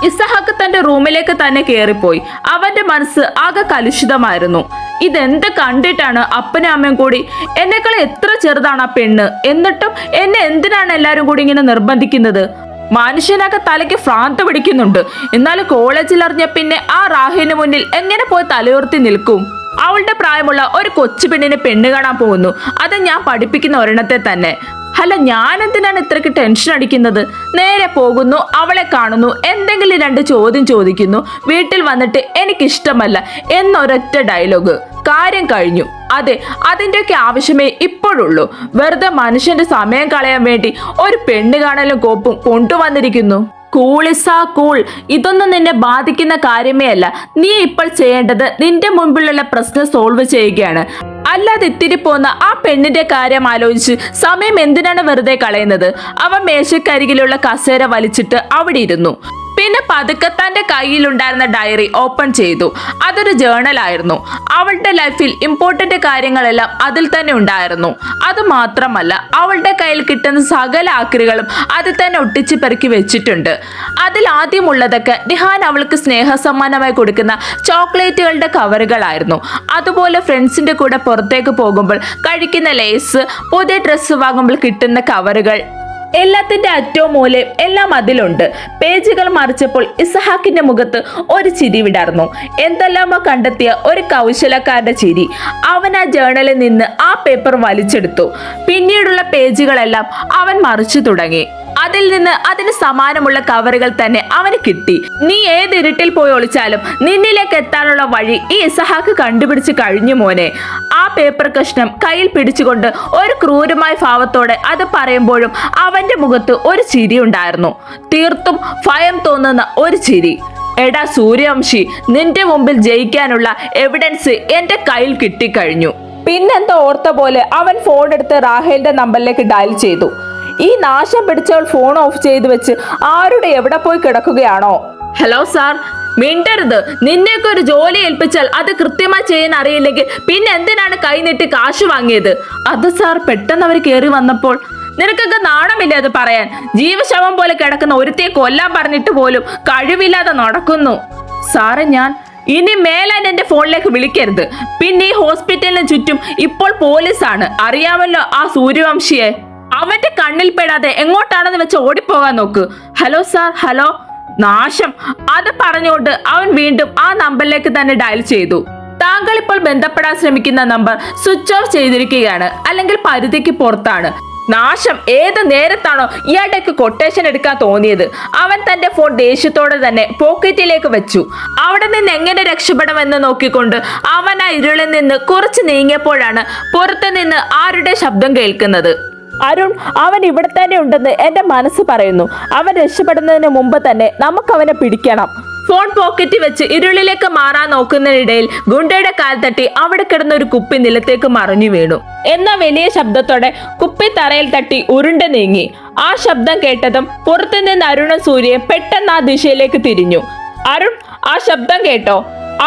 ഇസഹാക്ക് തന്റെ റൂമിലേക്ക് തന്നെ കയറിപ്പോയി. അവന്റെ മനസ്സ് ആകെ കലുഷിതമായിരുന്നു. ഇതെന്ത് കണ്ടിട്ടാണ് അപ്പനും അമ്മയും കൂടി എന്നെക്കാൾ എത്ര ചെറുതാണ് ആ പെണ്ണ്, എന്നിട്ടും എന്നെ എന്തിനാണ് എല്ലാരും കൂടി ഇങ്ങനെ നിർബന്ധിക്കുന്നത്? മനുഷ്യനൊക്കെ തലയ്ക്ക് ഭ്രാന്ത് പിടിക്കുന്നുണ്ട്. എന്നാലും കോളേജിൽ അറിഞ്ഞ പിന്നെ ആ റാഹിന് മുന്നിൽ എങ്ങനെ പോയി തലയുർത്തി നിൽക്കും? അവളുടെ പ്രായമുള്ള ഒരു കൊച്ചു പെണ്ണിനെ പെണ്ണ് കാണാൻ പോകുന്നു, അത് ഞാൻ പഠിപ്പിക്കുന്ന ഒരെണ്ണത്തെ തന്നെ. അല്ല, ഞാൻ എന്തിനാണ് ഇത്രയ്ക്ക് ടെൻഷൻ അടിക്കുന്നത്? നേരെ പോകുന്നു, അവളെ കാണുന്നു, എന്തെങ്കിലും 2 ചോദ്യം ചോദിക്കുന്നു, വീട്ടിൽ വന്നിട്ട് എനിക്കിഷ്ടമല്ല എന്നൊരൊറ്റ ഡയലോഗ്, കാര്യം കഴിഞ്ഞു. അതെ, അതിൻ്റെയൊക്കെ ആവശ്യമേ ഇപ്പോഴുള്ളൂ. വെറുതെ മനുഷ്യന്റെ സമയം കളയാൻ വേണ്ടി ഒരു പെണ്ണ് കാണലും കോപ്പും കൊണ്ടുവന്നിരിക്കുന്നു. കൂളിസാ കൂൾ, ഇതൊന്നും നിന്നെ ബാധിക്കുന്ന കാര്യമേ അല്ല. നീ ഇപ്പോൾ ചെയ്യേണ്ടത് നിന്റെ മുൻപിലുള്ള പ്രശ്നം സോൾവ് ചെയ്യുകയാണ്. അല്ലാതെ ഇത്തിരി പോന്ന ആ പെണ്ണിന്റെ കാര്യം ആലോചിച്ച് സമയം എന്തിനാണ് വെറുതെ കളയുന്നത്? അവൻ മേശക്കരികിലുള്ള കസേര വലിച്ചിട്ട് അവിടെ ഇരുന്നു. പിന്നെ പതുക്കെ തന്റെ കയ്യിലുണ്ടായിരുന്ന ഡയറി ഓപ്പൺ ചെയ്തു. അതൊരു ജേണൽ ആയിരുന്നു. അവളുടെ ലൈഫിൽ ഇമ്പോർട്ടന്റ് കാര്യങ്ങളെല്ലാം അതിൽ തന്നെ ഉണ്ടായിരുന്നു. അത് മാത്രമല്ല, അവളുടെ കയ്യിൽ കിട്ടുന്ന സകല ആക്രികളും അതിൽ തന്നെ ഒട്ടിച്ച് പെറുക്കി വെച്ചിട്ടുണ്ട്. അതിൽ ആദ്യമുള്ളതൊക്കെ നിഹാൻ അവൾക്ക് സ്നേഹസമ്മാനമായി കൊടുക്കുന്ന ചോക്ലേറ്റുകളുടെ കവറുകളായിരുന്നു. അതുപോലെ ഫ്രണ്ട്സിന്റെ കൂടെ പുറത്തേക്ക് പോകുമ്പോൾ കഴിക്കുന്ന ലേസ്, പുതിയ ഡ്രസ്സ് വാങ്ങുമ്പോൾ കിട്ടുന്ന കവറുകൾ, എല്ലാത്തിന്റെ അറ്റവും മൂലയും എല്ലാം അതിലുണ്ട്. പേജുകൾ മറിച്ചപ്പോൾ ഇസഹാക്കിന്റെ മുഖത്ത് ഒരു ചിരി വിടർന്നു. എന്തെല്ലാമോ കണ്ടെത്തിയ ഒരു കൗശലക്കാരന്റെ ചിരി. അവൻ ആ ജേണലിൽ നിന്ന് ആ പേപ്പർ വലിച്ചെടുത്തു. പിന്നീടുള്ള പേജുകളെല്ലാം അവൻ മറിച്ചു തുടങ്ങി. അതിൽ നിന്ന് അതിന് സമാനമുള്ള കവറുകൾ തന്നെ അവന് കിട്ടി. നീ ഏത് ഇരുട്ടിൽ പോയി ഒളിച്ചാലും നിന്നിലേക്ക് എത്താനുള്ള വഴി ഈ ഇസഹാക്ക് കണ്ടുപിടിച്ച് കഴിഞ്ഞു മോനെ. ആ പേപ്പർ കഷ്ണം കയ്യിൽ പിടിച്ചുകൊണ്ട് ഒരു ക്രൂരമായ ഭാവത്തോടെ അത് പറയുമ്പോഴും അവന്റെ മുഖത്ത് ഒരു ചിരി ഉണ്ടായിരുന്നു. തീർത്തും ഭയം തോന്നുന്ന ഒരു ചിരി. എടാ സൂര്യവംശി, നിന്റെ മുമ്പിൽ ജയിക്കാനുള്ള എവിഡൻസ് എന്റെ കയ്യിൽ കിട്ടിക്കഴിഞ്ഞു. പിന്നെന്തോ ഓർത്ത പോലെ അവൻ ഫോൺ എടുത്ത് റാഹേലിന്റെ നമ്പറിലേക്ക് ഡയൽ ചെയ്തു. ഈ നാശം പിടിച്ചവൾ ഫോൺ ഓഫ് ചെയ്തു വെച്ച് ആരുടെ എവിടെ പോയി കിടക്കുകയാണോ? Hello sir. മിണ്ടരുത്. നിന്നെയൊക്കെ ഒരു ജോലി ഏൽപ്പിച്ചാൽ അത് കൃത്യമായി ചെയ്യാൻ അറിയില്ലെങ്കിൽ പിന്നെ എന്തിനാണ് കൈ നീട്ടി കാശ് വാങ്ങിയത്? അത് സാർ, പെട്ടെന്ന് അവർ കയറി വന്നപ്പോൾ. നിനക്കൊക്കെ നാണമില്ലേ അത് പറയാൻ? ജീവശവം പോലെ കിടക്കുന്ന ഒരുത്തിയെ കൊല്ലാൻ പറഞ്ഞിട്ട് പോലും കഴിവില്ലാതെ നടക്കുന്നു. സാറേ, ഞാൻ ഇനി മേലാൻ എന്റെ ഫോണിലേക്ക് വിളിക്കരുത്. പിന്നെ ഈ ഹോസ്പിറ്റലിന് ചുറ്റും ഇപ്പോൾ പോലീസാണ്, അറിയാമല്ലോ ആ സൂര്യവംശിയെ. അവന്റെ കണ്ണിൽ പെടാതെ എങ്ങോട്ടാണെന്ന് വെച്ച് ഓടിപ്പോകാൻ നോക്ക്. Hello sir, hello. നാശം. അത് പറഞ്ഞുകൊണ്ട് അവൻ വീണ്ടും ആ നമ്പറിലേക്ക് തന്നെ ഡയൽ ചെയ്തു. താങ്കൾ ഇപ്പോൾ ബന്ധപ്പെടാൻ ശ്രമിക്കുന്ന നമ്പർ സ്വിച്ച് ഓഫ് ചെയ്തിരിക്കുകയാണ്, അല്ലെങ്കിൽ പരിധിക്ക് പുറത്താണ്. നാശം. ഏത് നേരത്താണോ ഇയാളുടെയൊക്കെ കൊട്ടേഷൻ എടുക്കാൻ തോന്നിയത്? അവൻ തന്റെ ഫോൺ ദേഷ്യത്തോടെ തന്നെ പോക്കറ്റിലേക്ക് വെച്ചു. അവിടെ നിന്ന് എങ്ങനെ രക്ഷപ്പെടുമെന്ന് നോക്കിക്കൊണ്ട് അവൻ ആ ഇരുളിൽ നിന്ന് കുറച്ച് നീങ്ങിയപ്പോഴാണ് പുറത്തു നിന്ന് ആരുടെ ശബ്ദം കേൾക്കുന്നത്. അരുൺ, അവൻ ഇവിടെ തന്നെ ഉണ്ടെന്ന് എന്റെ മനസ്സ് പറയുന്നു. അവൻ രക്ഷപ്പെടുന്നതിന് മുമ്പ് തന്നെ നമുക്ക് അവനെ പിടിക്കണം. ഫോൺ പോക്കറ്റിൽ വെച്ച് ഇരുളിലേക്ക് മാറാൻ നോക്കുന്നതിനിടയിൽ ഗുണ്ടയുടെ കാൽ തട്ടി അവിടെ കിടന്ന ഒരു കുപ്പി നിലത്തേക്ക് മറിഞ്ഞു വീണു. എന്ന വലിയ ശബ്ദത്തോടെ കുപ്പി തറയിൽ തട്ടി ഉരുണ്ട് നീങ്ങി. ആ ശബ്ദം കേട്ടതും പുറത്തുനിന്ന് അരുണും സൂര്യയും പെട്ടെന്ന് ആ ദിശയിലേക്ക് തിരിഞ്ഞു. അരുൺ, ആ ശബ്ദം കേട്ടോ?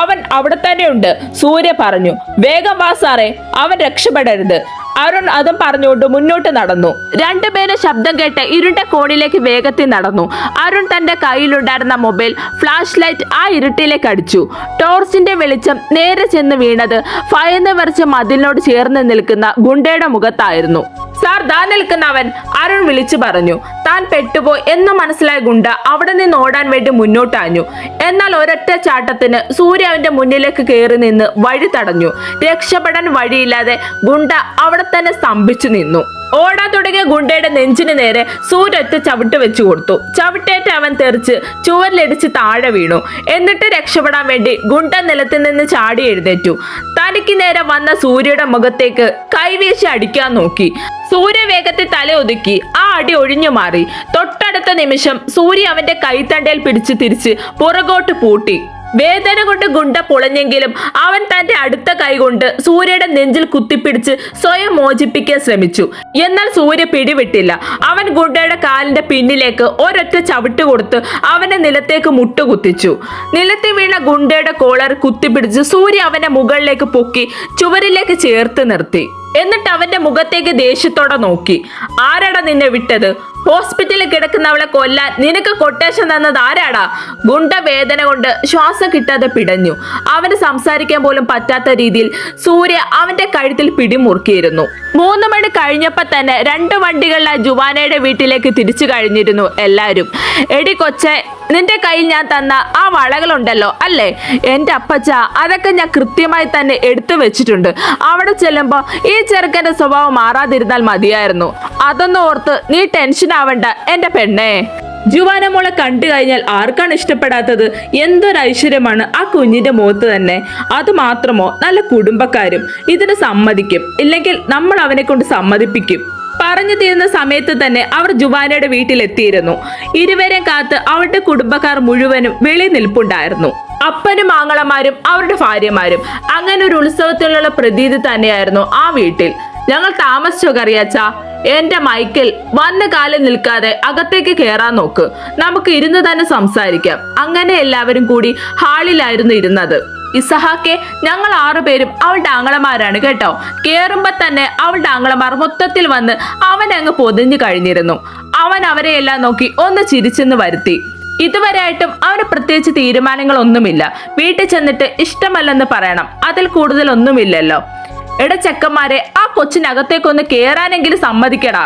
അവൻ അവിടെ തന്നെ ഉണ്ട്, സൂര്യ പറഞ്ഞു. വേഗം വാ സാറേ, അവൻ രക്ഷപ്പെടരുത്. അരുൺ അതും പറഞ്ഞുകൊണ്ട് മുന്നോട്ട് നടന്നു. രണ്ടുപേരും ശബ്ദം കേട്ട് ഇരുണ്ട കോണിലേക്ക് വേഗത്തിൽ നടന്നു. അരുൺ തന്റെ കയ്യിലുണ്ടായിരുന്ന മൊബൈൽ ഫ്ലാഷ് ലൈറ്റ് ആ ഇരുട്ടിലേക്ക് അടിച്ചു. ടോർച്ചിന്റെ വെളിച്ചം നേരെ ചെന്ന് വീണത് ഭയന്ന് വരച്ച് മതിലിനോട് ചേർന്ന് നിൽക്കുന്ന ഗുണ്ടയുടെ മുഖത്തായിരുന്നു. സാർ, ദാ നിൽക്കുന്നവൻ, അരുൺ വിളിച്ചു പറഞ്ഞു. താൻ പെട്ടുപോയി എന്ന് മനസ്സിലായ ഗുണ്ട അവിടെ നിന്ന് ഓടാൻ വേണ്ടി മുന്നോട്ടാഞ്ഞു. എന്നാൽ ഒരൊറ്റ ചാട്ടത്തിന് സൂര്യ അവന്റെ മുന്നിലേക്ക് കയറി നിന്ന് വഴി തടഞ്ഞു. രക്ഷപ്പെടാൻ വഴിയില്ലാതെ ഗുണ്ട അവിടെ തന്നെ സ്തംഭിച്ചു നിന്നു. ഓടാൻ തുടങ്ങിയ ഗുണ്ടയുടെ നെഞ്ചിന് നേരെ സൂര്യ ഒറ്റ ചവിട്ട് വെച്ചു കൊടുത്തു. ചവിട്ടേറ്റ് അവൻ തെറിച്ച് ചുവരിലിടിച്ച് താഴെ വീണു. എന്നിട്ട് രക്ഷപ്പെടാൻ വേണ്ടി ഗുണ്ട നിലത്തിൽ നിന്ന് ചാടി എഴുന്നേറ്റു. തനിക്ക് നേരെ വന്ന സൂര്യയുടെ മുഖത്തേക്ക് കൈവീശി അടിക്കാൻ നോക്കി. സൂര്യ വേഗത്തിൽ തല ഒതുക്കി. ആ അടി ഒഴിഞ്ഞു മാറി. തൊട്ടടുത്ത നിമിഷം സൂര്യ അവന്റെ കൈത്തണ്ടയിൽ പിടിച്ച് തിരിച്ച് പുറകോട്ട് പൂട്ടി. വേദന കൊണ്ട് ഗുണ്ട പൊളഞ്ഞെങ്കിലും അവൻ തന്റെ അടുത്ത കൈകൊണ്ട് സൂര്യയുടെ നെഞ്ചിൽ കുത്തിപ്പിടിച്ച് സ്വയം മോചിപ്പിക്കാൻ ശ്രമിച്ചു. എന്നാൽ സൂര്യ പിടിവിട്ടില്ല. അവൻ ഗുണ്ടയുടെ കാലിന്റെ പിന്നിലേക്ക് ഒരൊറ്റ ചവിട്ട് കൊടുത്ത് അവനെ നിലത്തേക്ക് മുട്ടുകുത്തിച്ചു. നിലത്ത് വീണ ഗുണ്ടയുടെ കോളർ കുത്തിപ്പിടിച്ച് സൂര്യ അവനെ മുകളിലേക്ക് പൊക്കി ചുവരിലേക്ക് ചേർത്ത് നിർത്തി. എന്നിട്ട് അവന്റെ മുഖത്തേക്ക് ദേഷ്യത്തോടെ നോക്കി. ആരാടാ നിന്നെ വിട്ടത്? ഹോസ്പിറ്റലിൽ കിടക്കുന്നവളെ കൊല്ലാൻ നിനക്ക് കൊട്ടേഷൻ തന്നത് ആരാടാ? ഗുണ്ട വേദന കൊണ്ട് ശ്വാസം കിട്ടാതെ പിടഞ്ഞു. അവന് സംസാരിക്കാൻ പോലും പറ്റാത്ത രീതിയിൽ സൂര്യ അവന്റെ കഴുത്തിൽ പിടിമുറുക്കിയിരുന്നു. 3 മണി കഴിഞ്ഞപ്പോ തന്നെ 2 വണ്ടികളിലായി ജുവാനയുടെ വീട്ടിലേക്ക് തിരിച്ചു കഴിഞ്ഞിരുന്നു എല്ലാരും. എടി കൊച്ചെ, നിന്റെ കയ്യിൽ ഞാൻ തന്ന ആ വളകളുണ്ടല്ലോ അല്ലേ? എന്റെ അപ്പച്ച, അതൊക്കെ ഞാൻ കൃത്യമായി തന്നെ എടുത്തു വെച്ചിട്ടുണ്ട്. അവിടെ ചെല്ലുമ്പോ ഈ ചെറുക്കന്റെ സ്വഭാവം മാറാതിരുന്നാൽ മതിയായിരുന്നു. അതൊന്നും ഓർത്ത് നീ ടെൻഷൻ ആവണ്ട എന്റെ പെണ്ണേ. ജുവാന മോളെ കണ്ടു കഴിഞ്ഞാൽ ആർക്കാണ് ഇഷ്ടപ്പെടാത്തത്? എന്തൊരു ഐശ്വര്യമാണ് ആ കുഞ്ഞിന്റെ മുഖത്ത് തന്നെ. അത് മാത്രമോ, നല്ല കുടുംബക്കാരും. ഇതിന് സമ്മതിക്കും, ഇല്ലെങ്കിൽ നമ്മൾ അവനെ കൊണ്ട് സമ്മതിപ്പിക്കും. പറഞ്ഞു തീർന്ന സമയത്ത് തന്നെ അവർ ജുവാനയുടെ വീട്ടിലെത്തിയിരുന്നു. ഇരുവരെയും കാത്ത് അവരുടെ കുടുംബക്കാർ മുഴുവനും വെളി നിൽപ്പുണ്ടായിരുന്നു. അപ്പനും ആങ്ങളമാരും അവരുടെ ഭാര്യമാരും. അങ്ങനെ ഒരു ഉത്സവത്തിലുള്ള പ്രതീതി തന്നെയായിരുന്നു ആ വീട്ടിൽ. ഞങ്ങൾ താമസിച്ചോ കറിയാച്ച? എന്റെ മൈക്കിൾ, വന്ന കാലം നിൽക്കാതെ അകത്തേക്ക് കയറാൻ നോക്ക്. നമുക്ക് ഇരുന്ന് തന്നെ സംസാരിക്കാം. അങ്ങനെ എല്ലാവരും കൂടി ഹാളിലായിരുന്നു ഇരുന്നത്. ഇസഹാക്കെ, ഞങ്ങൾ 6 പേരും അവളുടെ ആങ്ങളമാരാണ് കേട്ടോ. കേറുമ്പോ തന്നെ അവളുടെ ആങ്ങളമാർ മൊത്തത്തിൽ വന്ന് അവനങ്ങ് പൊതിഞ്ഞു കഴിഞ്ഞിരുന്നു. അവൻ അവരെ എല്ലാം നോക്കി ഒന്ന് ചിരിച്ചെന്ന് വരുത്തി. ഇതുവരെയായിട്ടും അവന് പ്രത്യേകിച്ച് തീരുമാനങ്ങളൊന്നുമില്ല. വീട്ടിൽ ചെന്നിട്ട് ഇഷ്ടമല്ലെന്ന് പറയണം, അതിൽ കൂടുതലൊന്നുമില്ലല്ലോ. ചെക്കന്മാരെ, ആ കൊച്ചിനകത്തേക്കൊന്ന് കേറാനെങ്കിലും സമ്മതിക്കടാ.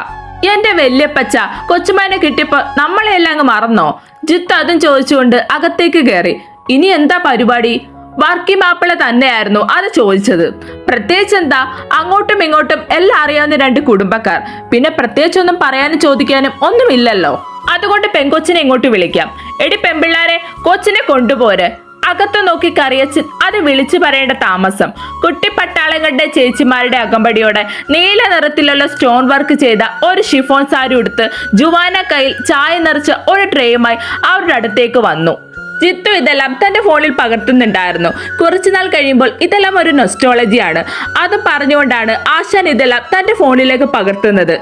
എന്റെ വല്യപ്പച്ച, കൊച്ചുമാനെ കിട്ടിയപ്പോ നമ്മളെല്ലാം അങ്ങ് മറന്നോ? ജിത്ത് അതും ചോദിച്ചുകൊണ്ട് അകത്തേക്ക് കയറി. ഇനി എന്താ പരിപാടി? വർക്കി മാപ്പിള തന്നെയായിരുന്നു അത് ചോദിച്ചത്. പ്രത്യേകിച്ച് എന്താ, അങ്ങോട്ടും ഇങ്ങോട്ടും എല്ലാം അറിയാവുന്ന 2 കുടുംബക്കാർ. പിന്നെ പ്രത്യേകിച്ചൊന്നും പറയാനും ചോദിക്കാനും ഒന്നുമില്ലല്ലോ. അതുകൊണ്ട് പെൺകൊച്ചിനെ ഇങ്ങോട്ട് വിളിക്കാം. എടി പെൺപിള്ളാരെ, കൊച്ചിനെ കൊണ്ടുപോരെ. അകത്ത് നോക്കി കറിയച്ചൻ അത് വിളിച്ചു പറയേണ്ട താമസം. കുട്ടിപ്പട്ടാളങ്ങളുടെ ചേച്ചിമാരുടെ അകമ്പടിയോടെ നീല നിറത്തിലുള്ള സ്റ്റോൺ വർക്ക് ചെയ്ത ഒരു ഷിഫോൺ സാരി ഉടുത്ത് ജുവാന കയ്യിൽ ചായ നിറച്ച ഒരു ട്രേയുമായി അവരുടെ അടുത്തേക്ക് വന്നു. ജിത്തു ഇതെല്ലാം തന്റെ ഫോണിൽ പകർത്തുന്നുണ്ടായിരുന്നു. കുറച്ചുനാൾ കഴിയുമ്പോൾ ഇതെല്ലാം ഒരു നൊസ്റ്റോളജിയാണ്. അത് പറഞ്ഞുകൊണ്ടാണ് ആശാൻ ഇതെല്ലാം തന്റെ ഫോണിലേക്ക് പകർത്തുന്നത്.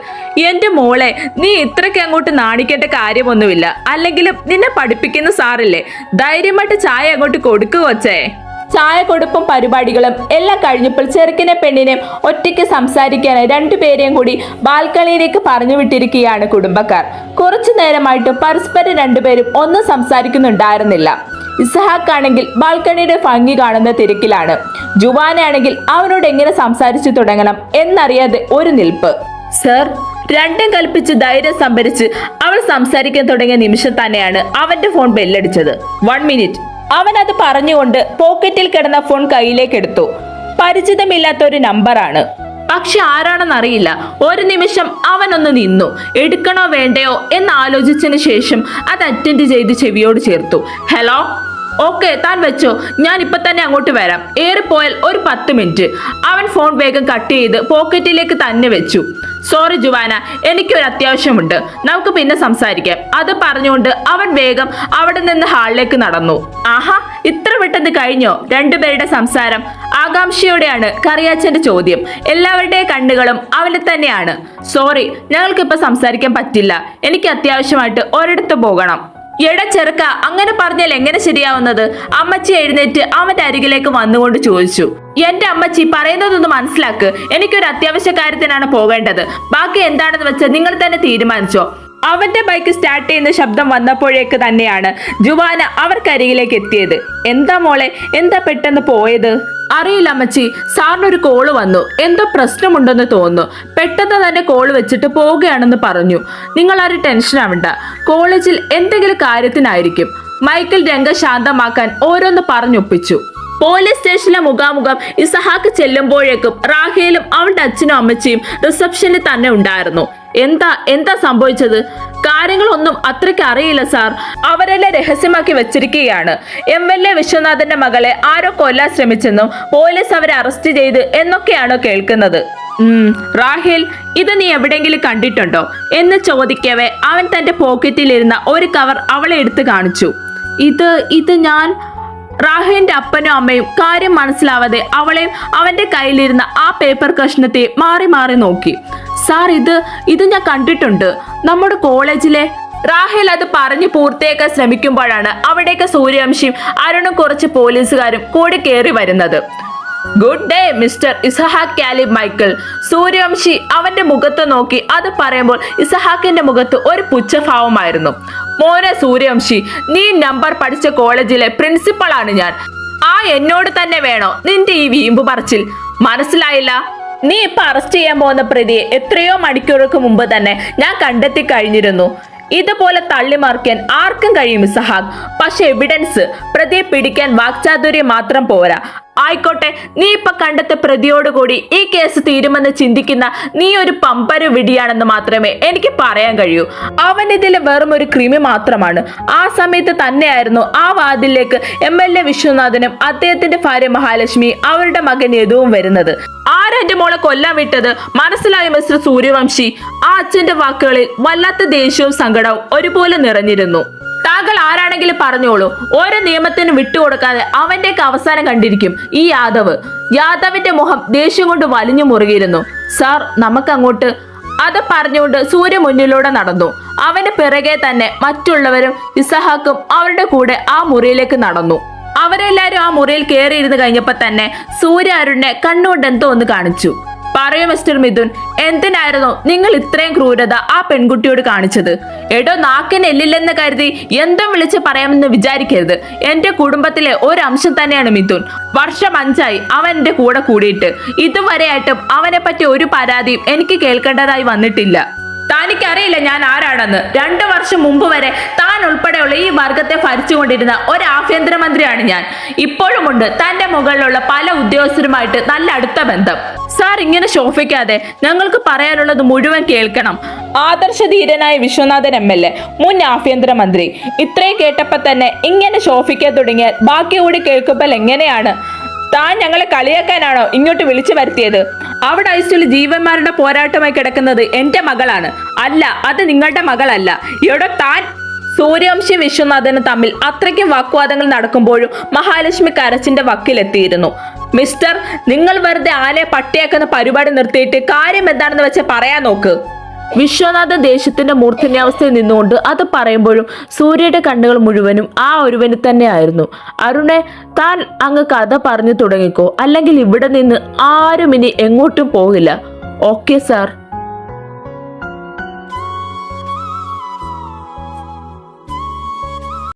എന്റെ മോളെ, നീ ഇത്രയ്ക്ക് അങ്ങോട്ട് നാണിക്കേണ്ട കാര്യമൊന്നുമില്ല. അല്ലെങ്കിലും നിന്നെ പഠിപ്പിക്കുന്ന സാറില്ലേ, ധൈര്യമായിട്ട് ചായ അങ്ങോട്ട് കൊടുക്കുക വച്ചേ. ചായ കൊടുപ്പും പരിപാടികളും എല്ലാം കഴിഞ്ഞപ്പോൾ ചെറുക്കിനെ പെണ്ണിനെയും ഒറ്റയ്ക്ക് സംസാരിക്കാനായി 2 പേരെയും കൂടി ബാൽക്കണിയിലേക്ക് പറഞ്ഞു വിട്ടിരിക്കുകയാണ് കുടുംബക്കാർ. കുറച്ചു നേരമായിട്ട് പരസ്പരം 2 പേരും ഒന്നും സംസാരിക്കുന്നുണ്ടായിരുന്നില്ല. ഇസഹാക്ക് ആണെങ്കിൽ ബാൽക്കണിയുടെ ഭംഗി കാണുന്ന തിരക്കിലാണ്. ജുവാനയാണെങ്കിൽ അവനോട് എങ്ങനെ സംസാരിച്ചു തുടങ്ങണം എന്നറിയാതെ ഒരു നിൽപ്പ്. സർ, 2 കൽപ്പിച്ച് ധൈര്യം സംഭരിച്ച് അവൾ സംസാരിക്കാൻ തുടങ്ങിയ നിമിഷം തന്നെയാണ് അവന്റെ ഫോൺ ബെല്ലടിച്ചത്. 1 മിനിറ്റ്. അവൻ അത് പറഞ്ഞുകൊണ്ട് പോക്കറ്റിൽ കിടന്ന ഫോൺ കയ്യിലേക്ക് എടുത്തു. പരിചിതമില്ലാത്ത ഒരു നമ്പറാണ്, പക്ഷെ ആരാണെന്നറിയില്ല. ഒരു നിമിഷം അവനൊന്ന് നിന്നു. എടുക്കണോ വേണ്ടയോ എന്ന് ആലോചിച്ചതിന് ശേഷം അത് അറ്റൻഡ് ചെയ്ത് ചെവിയോട് ചേർത്തു. ഹലോ, ഓക്കെ, താൻ വെച്ചോ, ഞാൻ ഇപ്പൊ തന്നെ അങ്ങോട്ട് വരാം. ഏറിപ്പോയാൽ ഒരു 10 മിനിറ്റ്. അവൻ ഫോൺ വേഗം കട്ട് ചെയ്ത് പോക്കറ്റിലേക്ക് തന്നെ വെച്ചു. സോറി ജുവാന, എനിക്കൊരു അത്യാവശ്യമുണ്ട്, നമുക്ക് പിന്നെ സംസാരിക്കാം. അത് പറഞ്ഞുകൊണ്ട് അവൻ വേഗം അവിടെ നിന്ന് ഹാളിലേക്ക് നടന്നു. ആഹാ, ഇത്ര പെട്ടെന്ന് കഴിഞ്ഞോ 2 പേരുടെ സംസാരം? ആകാംക്ഷയോടെയാണ് കറിയാച്ചന്റെ ചോദ്യം. എല്ലാവരുടെയും കണ്ണുകളും അവന് തന്നെയാണ്. സോറി, ഞങ്ങൾക്കിപ്പോ സംസാരിക്കാൻ പറ്റില്ല. എനിക്ക് അത്യാവശ്യമായിട്ട് ഒരിടത്ത് പോകണം. ചെറുക്ക, അങ്ങനെ പറഞ്ഞാൽ എങ്ങനെ ശരിയാവുന്നത്? അമ്മച്ചി എഴുന്നേറ്റ് അവന്റെ അരികിലേക്ക് വന്നുകൊണ്ട് ചോദിച്ചു. എന്റെ അമ്മച്ചി, പറയുന്നതൊന്ന് മനസ്സിലാക്ക്. എനിക്കൊരു അത്യാവശ്യ കാര്യത്തിനാണ് പോകേണ്ടത്. ബാക്കി എന്താണെന്ന് വെച്ചാൽ നിങ്ങൾ തന്നെ തീരുമാനിച്ചോ. അവന്റെ ബൈക്ക് സ്റ്റാർട്ട് ചെയ്യുന്ന ശബ്ദം വന്നപ്പോഴേക്ക് തന്നെയാണ് ജുവാന അവർക്കരികിലേക്ക് എത്തിയത്. എന്താ മോളെ, എന്താ പെട്ടെന്ന് പോയത്? അറിയില്ല അമ്മച്ചി, സാറിനൊരു കോള് വന്നു. എന്തോ പ്രശ്നമുണ്ടെന്ന് തോന്നുന്നു. പെട്ടെന്ന് തന്നെ കോള് വെച്ചിട്ട് പോവുകയാണെന്ന് പറഞ്ഞു. നിങ്ങൾ ആരും ടെൻഷൻ ആവണ്ട, കോളേജിൽ എന്തെങ്കിലും കാര്യത്തിനായിരിക്കും. മൈക്കിൾ രംഗം ശാന്തമാക്കാൻ ഓരോന്ന് പറഞ്ഞൊപ്പിച്ചു. പോലീസ് സ്റ്റേഷനിലെ മുഖാമുഖം ഇസഹാക്ക് ചെല്ലുമ്പോഴേക്കും റാഹേലും അവളുടെ അച്ഛനും അമ്മച്ചിയും റിസപ്ഷനിൽ തന്നെ ഉണ്ടായിരുന്നു. എന്താ സംഭവിച്ചത്? കാര്യങ്ങളൊന്നും അത്രയ്ക്ക് അറിയില്ല സാർ. അവരെല്ലാം രഹസ്യമാക്കി വെച്ചിരിക്കുകയാണ്. MLA വിശ്വനാഥന്റെ മകളെ ആരോ കൊല്ലാൻ ശ്രമിച്ചെന്നും പോലീസ് അവരെ അറസ്റ്റ് ചെയ്ത് എന്നൊക്കെയാണോ കേൾക്കുന്നത്. റാഹേൽ, ഇത് നീ എവിടെയെങ്കിലും കണ്ടിട്ടുണ്ടോ എന്ന് ചോദിക്കവേ അവൻ തന്റെ പോക്കറ്റിലിരുന്ന ഒരു കവർ അവളെ എടുത്ത് കാണിച്ചു. ഇത് ഞാൻ. റാഹേലിന്റെ അപ്പനും അമ്മയും കാര്യം മനസ്സിലാവാതെ അവളെയും അവന്റെ കയ്യിലിരുന്ന ആ പേപ്പർ കഷ്ണത്തെ മാറി മാറി നോക്കി. സാർ, ഇത് ഞാൻ കണ്ടിട്ടുണ്ട്, നമ്മുടെ കോളേജിലെ. റാഹേൽ അത് പറഞ്ഞു പൂർത്തിയാക്കാൻ ശ്രമിക്കുമ്പോഴാണ് അവിടേക്ക് സൂര്യവംശിയും അരുണും കുറച്ച് പോലീസുകാരും കൂടി കയറി വരുന്നത്. ഗുഡ് ഡേ മിസ്റ്റർ ഇസഹാക്ക് കാലിബ് മൈക്കിൾ. സൂര്യവംശി അവന്റെ മുഖത്ത് നോക്കി അത് പറയുമ്പോൾ ഇസഹാക്കിന്റെ മുഖത്ത് ഒരു പുച്ഛഭാവമായിരുന്നു. മോനെ സൂര്യവംശി, നീ നമ്പർ പഠിച്ച കോളേജിലെ പ്രിൻസിപ്പളാണ് ഞാൻ. എന്നോട് തന്നെ വേണോ നിന്റെ ഈ വീമ്പ് പറച്ചിൽ? മനസ്സിലായില്ല? നീ ഇപ്പൊ അറസ്റ്റ് ചെയ്യാൻ പോകുന്ന പ്രതിയെ എത്രയോ മണിക്കൂറുകൾക്ക് മുമ്പ് തന്നെ ഞാൻ കണ്ടെത്തി കഴിഞ്ഞിരുന്നു. ഇതുപോലെ തള്ളിമറിക്കാൻ ആർക്കും കഴിയും ഇസഹാക്ക്. പക്ഷെ എവിഡൻസ്, പ്രതിയെ പിടിക്കാൻ വാക്ചാതുര്യം മാത്രം പോരാ. ആയിക്കോട്ടെ, നീ ഇപ്പൊ കണ്ടെത്ത പ്രതിയോടുകൂടി ഈ കേസ് തീരുമെന്ന് ചിന്തിക്കുന്ന നീ ഒരു പമ്പര വിടിയാണെന്ന് മാത്രമേ എനിക്ക് പറയാൻ കഴിയൂ. അവൻ ഇതിൽ വെറും ഒരു ക്രിമി മാത്രമാണ്. ആ സമയത്ത് തന്നെയായിരുന്നു ആ വാതിലേക്ക് MLA വിശ്വനാഥനും അദ്ദേഹത്തിന്റെ ഭാര്യ മഹാലക്ഷ്മി അവരുടെ മകൻ യദുവും വരുന്നത്. ആരെന്റെ മോളെ കൊല്ലാൻ വിട്ടത്? മനസ്സിലായി മിസ്റ്റർ സൂര്യവംശി? ആ അച്ഛന്റെ വാക്കുകളിൽ വല്ലാത്ത ദേഷ്യവും സങ്കടവും ഒരുപോലെ നിറഞ്ഞിരുന്നു. താങ്കൾ ആരാണെങ്കിലും പറഞ്ഞോളൂ, ഓരോ നിയമത്തിന് വിട്ടുകൊടുക്കാതെ അവന്റെയൊക്കെ അവസാനം കണ്ടിരിക്കും ഈ യാദവിന്റെ മുഖം ദേഷ്യം കൊണ്ട് വലിഞ്ഞു മുറുകിയിരുന്നു. സാർ, നമുക്കങ്ങോട്ട്. അത് പറഞ്ഞുകൊണ്ട് സൂര്യ മുന്നിലൂടെ നടന്നു. അവന്റെ പിറകെ തന്നെ മറ്റുള്ളവരും ഇസഹാക്കും അവരുടെ കൂടെ ആ മുറിയിലേക്ക് നടന്നു. അവരെല്ലാരും ആ മുറിയിൽ കയറിയിരുന്ന് കഴിഞ്ഞപ്പോ തന്നെ സൂര്യ അരുണിനെ കണ്ണുകൊണ്ട് എന്തോ ഒന്ന് കാണിച്ചു. പറയൂ മിസ്റ്റർ മിഥുൻ, എന്തിനായിരുന്നു നിങ്ങൾ ഇത്രയും ക്രൂരത ആ പെൺകുട്ടിയോട് കാണിച്ചത്? എടോ, നാക്കിന് എല്ലില്ലെന്ന് കരുതി എന്തും വിളിച്ച് പറയാമെന്ന് വിചാരിക്കരുത്. എന്റെ കുടുംബത്തിലെ ഒരു അംശം തന്നെയാണ് മിഥുൻ. വർഷം 5 അവൻ എന്റെ കൂടെ കൂടിയിട്ട്. ഇതുവരെയായിട്ടും അവനെ പറ്റി ഒരു പരാതിയും എനിക്ക് കേൾക്കേണ്ടതായി വന്നിട്ടില്ല. തനിക്കറിയില്ല ഞാൻ ആരാണെന്ന്. 2 വർഷം മുമ്പ് വരെ താൻ ഉൾപ്പെടെയുള്ള ഈ വർഗത്തെ ഭരിച്ചുകൊണ്ടിരുന്ന ഒരു ആഭ്യന്തരമന്ത്രിയാണ് ഞാൻ. ഇപ്പോഴുമുണ്ട് തന്റെ മുകളിലുള്ള പല ഉദ്യോഗസ്ഥരുമായിട്ട് നല്ല അടുത്ത ബന്ധം. സാർ, ഇങ്ങനെ ശോഭിക്കാതെ ഞങ്ങൾക്ക് പറയാനുള്ളത് മുഴുവൻ കേൾക്കണം. ആദർശധീരനായ വിശ്വനാഥൻ MLA, മുൻ ആഭ്യന്തരമന്ത്രി. ഇത്രയും കേട്ടപ്പോ തന്നെ ഇങ്ങനെ ശോഭിക്കാൻ തുടങ്ങിയാൽ ബാക്കി കൂടി കേൾക്കുമ്പോൾ എങ്ങനെയാണ്? താൻ ഞങ്ങളെ കളിയാക്കാനാണോ ഇങ്ങോട്ട് വിളിച്ചു വരുത്തിയത്? അവിടെ ഐസിൽ ജീവന്മാരുടെ പോരാട്ടമായി കിടക്കുന്നത് എന്റെ മകളാണ്. അല്ല, അത് നിങ്ങളുടെ മകളല്ല. ഇവിടെ താൻ സൂര്യവംശി വിശ്വനാഥനും തമ്മിൽ അത്രയ്ക്കും വാഗ്വാദങ്ങൾ നടക്കുമ്പോഴും മഹാലക്ഷ്മി കരച്ചിന്റെ വക്കിലെത്തിയിരുന്നു. മിസ്റ്റർ, നിങ്ങൾ വെറുതെ ആനയെ പട്ടിയാക്കുന്ന പരിപാടി നിർത്തിയിട്ട് കാര്യം എന്താണെന്ന് വെച്ച് പറയാൻ നോക്ക്. വിശ്വനാഥൻ ദേഷ്യത്തിന്റെ മൂർധന്യാവസ്ഥയിൽ നിന്നുകൊണ്ട് അത് പറയുമ്പോഴും സൂര്യയുടെ കണ്ണുകൾ മുഴുവനും ആ ഒരുവന് തന്നെയായിരുന്നു. അരുണെ, താൻ അങ്ങ് കഥ പറഞ്ഞു തുടങ്ങിക്കോ, അല്ലെങ്കിൽ ഇവിടെ നിന്ന് ആരും ഇനി എങ്ങോട്ടും പോകില്ല. Okay sir.